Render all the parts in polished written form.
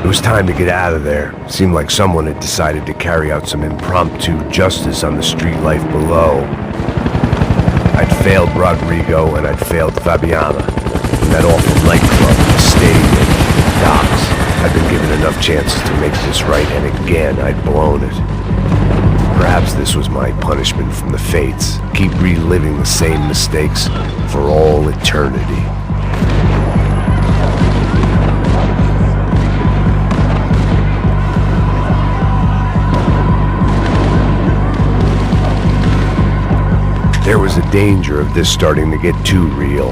was time to get out of there. Seemed like someone had decided to carry out some impromptu justice on the street life below. I'd failed Rodrigo and I'd failed Fabiana. That awful nightclub, the stadium, the docks. I'd been given enough chances to make this right, and again I'd blown it. Perhaps this was my punishment from the fates. Keep reliving the same mistakes for all eternity. There was a danger of this starting to get too real.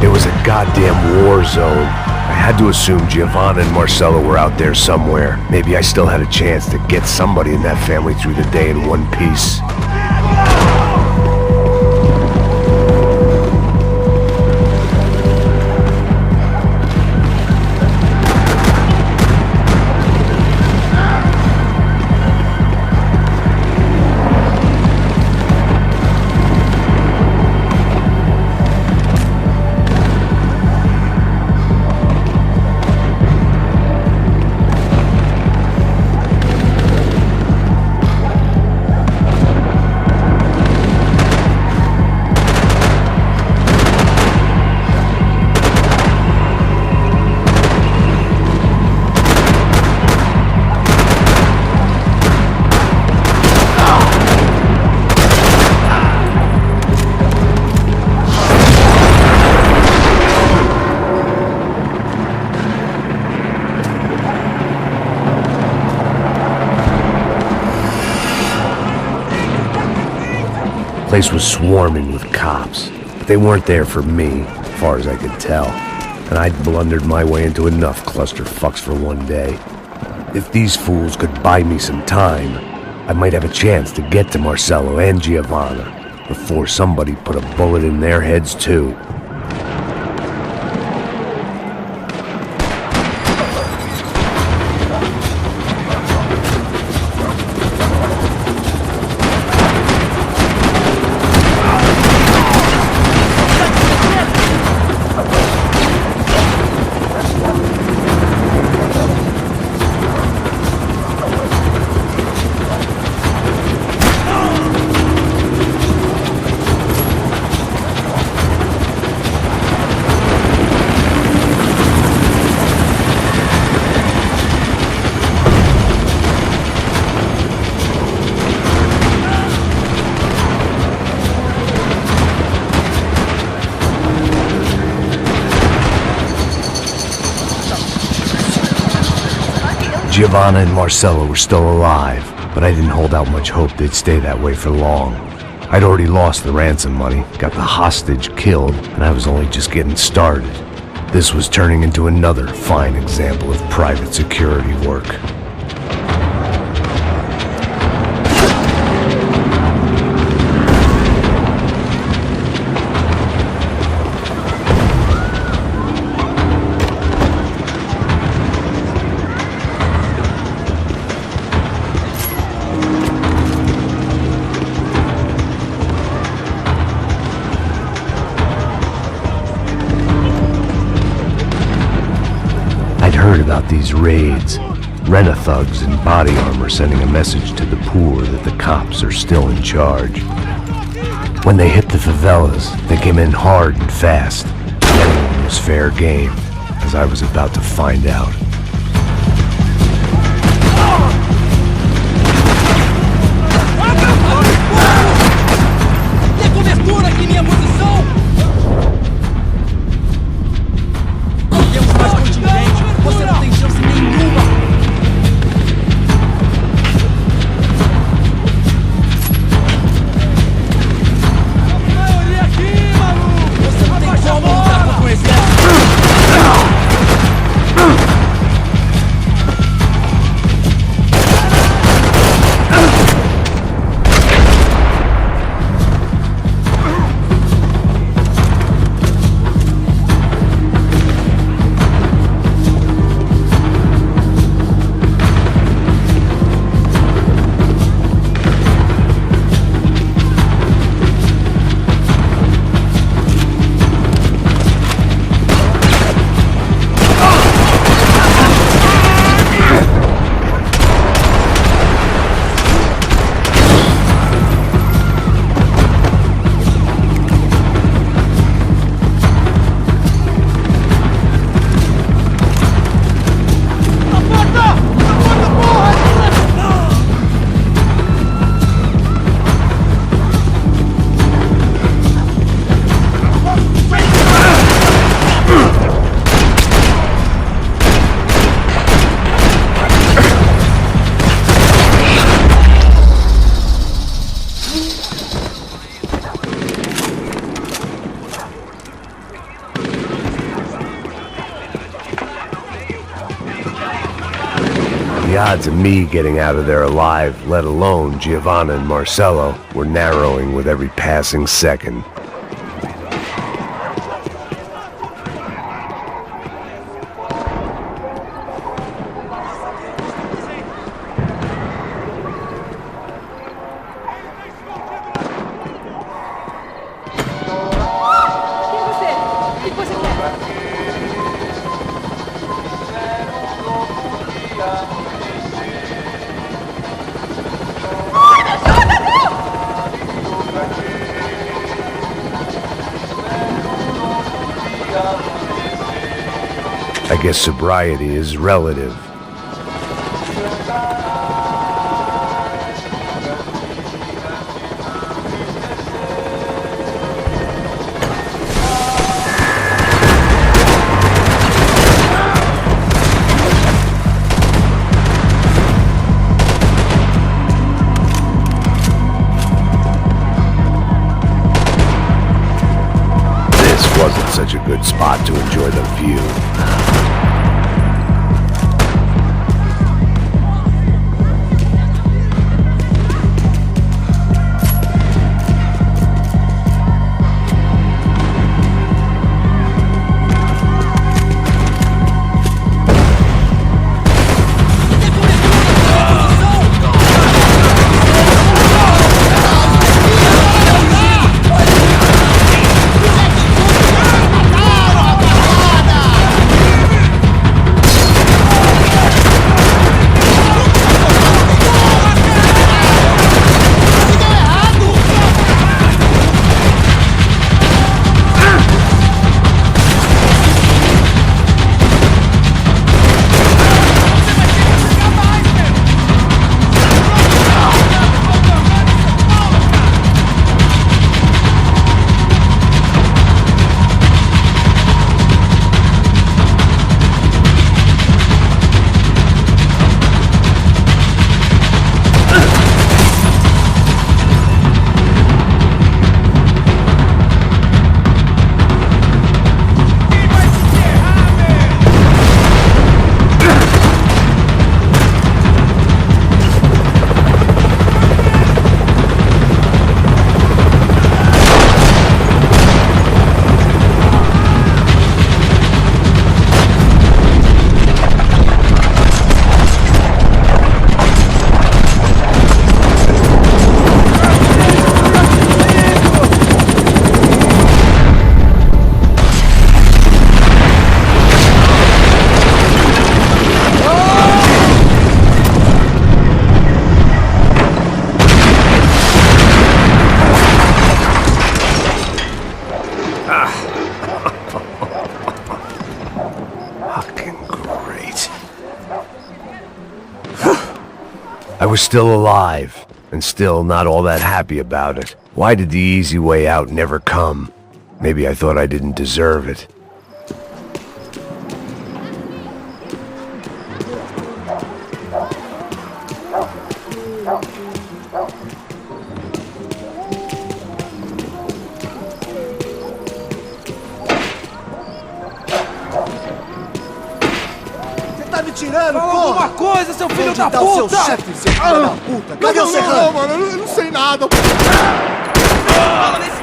It was a goddamn war zone. I had to assume Giovanna and Marcello were out there somewhere. Maybe I still had a chance to get somebody in that family through the day in one piece. The place was swarming with cops, but they weren't there for me, as far as I could tell, and I'd blundered my way into enough clusterfucks for one day. If these fools could buy me some time, I might have a chance to get to Marcello and Giovanna before somebody put a bullet in their heads too. Giovanna and Marcello were still alive, but I didn't hold out much hope they'd stay that way for long. I'd already lost the ransom money, got the hostage killed, and I was only just getting started. This was turning into another fine example of private security work. Heard about these raids. Rent-a-thugs in body armor sending a message to the poor that the cops are still in charge. When they hit the favelas, they came in hard and fast. Everyone was fair game, as I was about to find out. The odds of me getting out of there alive, let alone Giovanna and Marcello, were narrowing with every passing second. I guess sobriety is relative. This wasn't such a good spot to enjoy the view. I was still alive, and still not all that happy about it. Why did the easy way out never come? Maybe I thought I didn't deserve it. Fala alguma coisa, seu filho da puta! Onde tá o seu chefe, seu filho da puta? Cadê o Serrano? Não, mano, eu não sei nada. Fala nesse...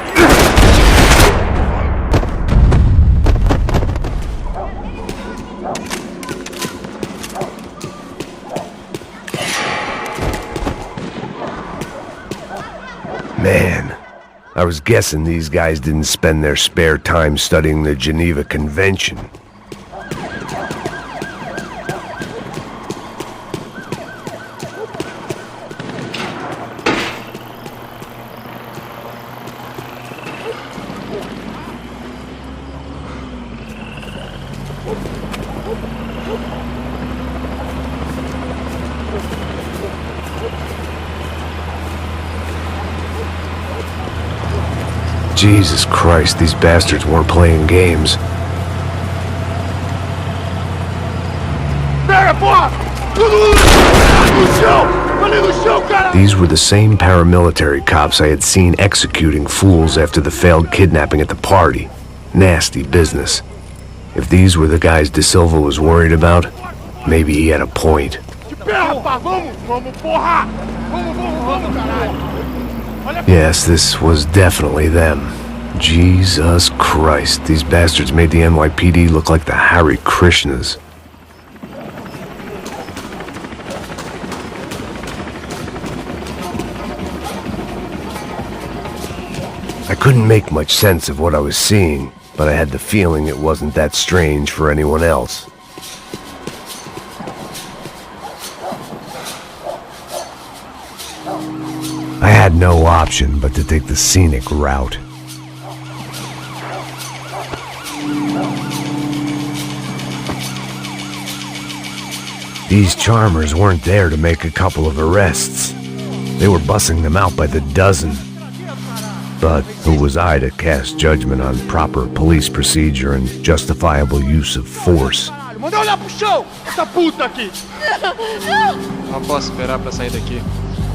Man, I was guessing these guys didn't spend their spare time studying the Geneva Convention. Jesus Christ, these bastards weren't playing games. These were the same paramilitary cops I had seen executing fools after the failed kidnapping at the party. Nasty business. If these were the guys De Silva was worried about, maybe he had a point. Yes, this was definitely them. Jesus Christ, these bastards made the NYPD look like the Hare Krishnas. I couldn't make much sense of what I was seeing, but I had the feeling it wasn't that strange for anyone else. I had no option but to take the scenic route. These charmers weren't there to make a couple of arrests. They were bussing them out by the dozen. But who was I to cast judgment on proper police procedure and justifiable use of force? Manda olhar pro chão, essa puta aqui! Não posso esperar pra sair daqui.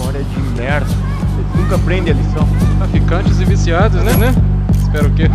Hora de merda. Eles nunca aprendem a lição. Traficantes e viciados, né? Espero o quê?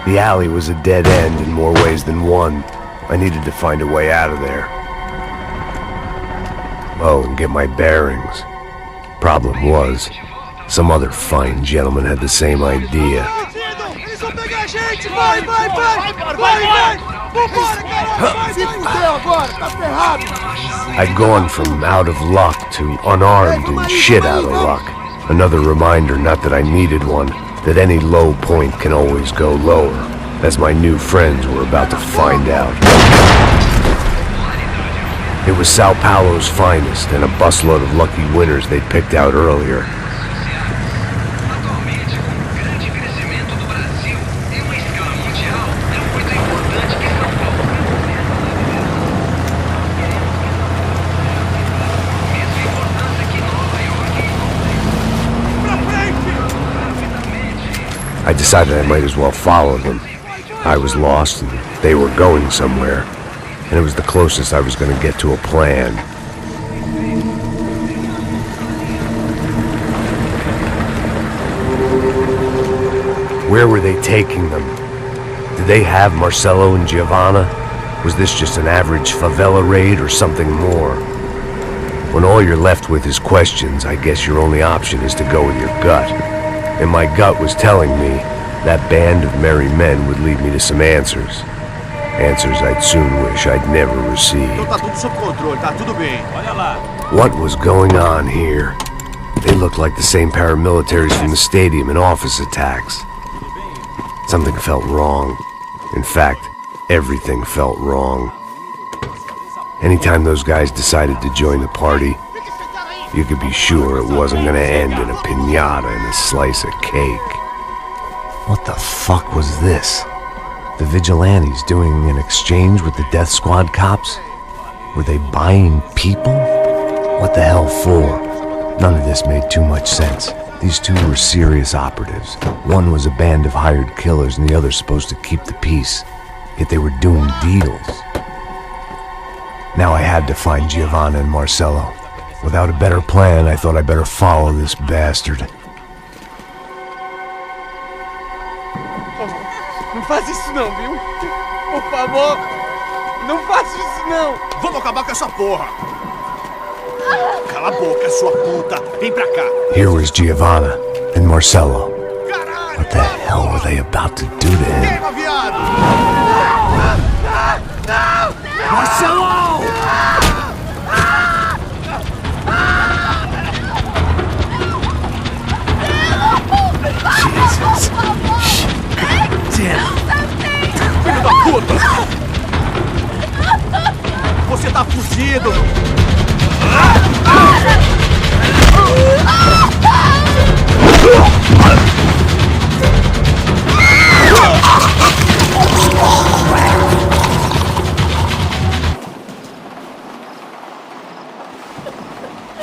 The alley was a dead end in more ways than one. I needed to find a way out of there. Oh, and get my bearings. Problem was, some other fine gentleman had the same idea. Eles vão pegar a gente! Vai, vai, vai! Vai, vai! Vambora, caralho! Se fudeu agora, tá ferrado! I'd gone from out of luck to unarmed and shit out of luck. Another reminder, not that I needed one, that any low point can always go lower, as my new friends were about to find out. It was Sao Paulo's finest, and a busload of lucky winners they'd picked out earlier. I decided I might as well follow them. I was lost and they were going somewhere, and it was the closest I was going to get to a plan. Where were they taking them? Did they have Marcelo and Giovanna? Was this just an average favela raid or something more? When all you're left with is questions, I guess your only option is to go with your gut. And my gut was telling me that band of merry men would lead me to some answers. Answers I'd soon wish I'd never received. Então tá tudo sob controle, tá tudo bem. Olha lá. What was going on here? They looked like the same paramilitaries from the stadium in office attacks. Something felt wrong. In fact, everything felt wrong. Anytime those guys decided to join the party, you could be sure it wasn't gonna end in a piñata and a slice of cake. What the fuck was this? The vigilantes doing an exchange with the death squad cops? Were they buying people? What the hell for? None of this made too much sense. These two were serious operatives. One was a band of hired killers and the other supposed to keep the peace. Yet they were doing deals. Now I had to find Giovanna and Marcello. Without a better plan, I thought I better follow this bastard. Não faz isso não, viu? Por favor, não faça isso não! Vamos acabar com essa porra! Cala a boca, sua puta! Vem pra cá! Here was Giovanna and Marcello. Caralho! What the hell were they about to do to him? Queima, viado! Marcello! Jesus. Damn. Filho da puta! Você tá fugido!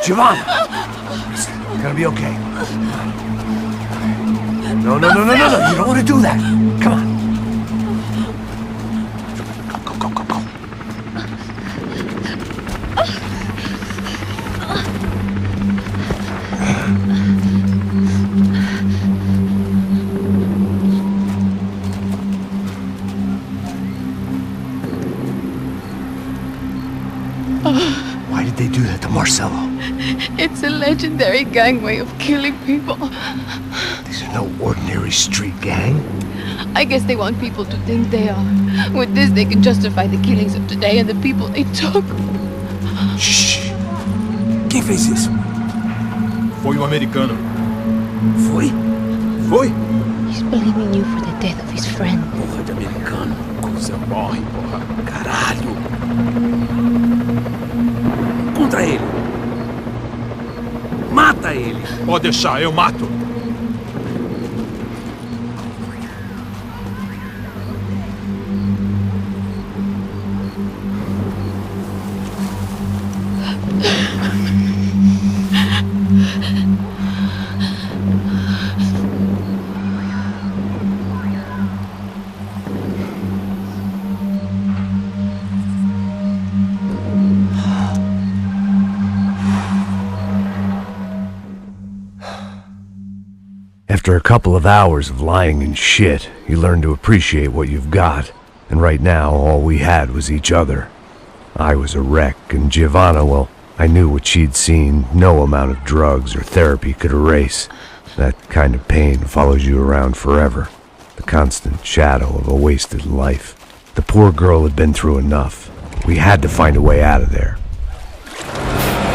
Giovanna! It's gonna be okay. No. You don't want to do that. Come on. Go. Why did they do that to Marcello? It's a legendary gang way of killing people. These are no ordinary street gang. I guess they want people to think they are. With this, they can justify the killings of today and the people they took. Shh! Quem fez isso? Foi um americano. Foi? He's blaming you for the death of his friend. Porra de americano. Coisa morre, porra. Caralho! Contra ele! Mata ele! Pode deixar, eu mato! After a couple of hours of lying in shit, you learn to appreciate what you've got. And right now, all we had was each other. I was a wreck, and Giovanna, well, I knew what she'd seen no amount of drugs or therapy could erase. That kind of pain follows you around forever. The constant shadow of a wasted life. The poor girl had been through enough. We had to find a way out of there.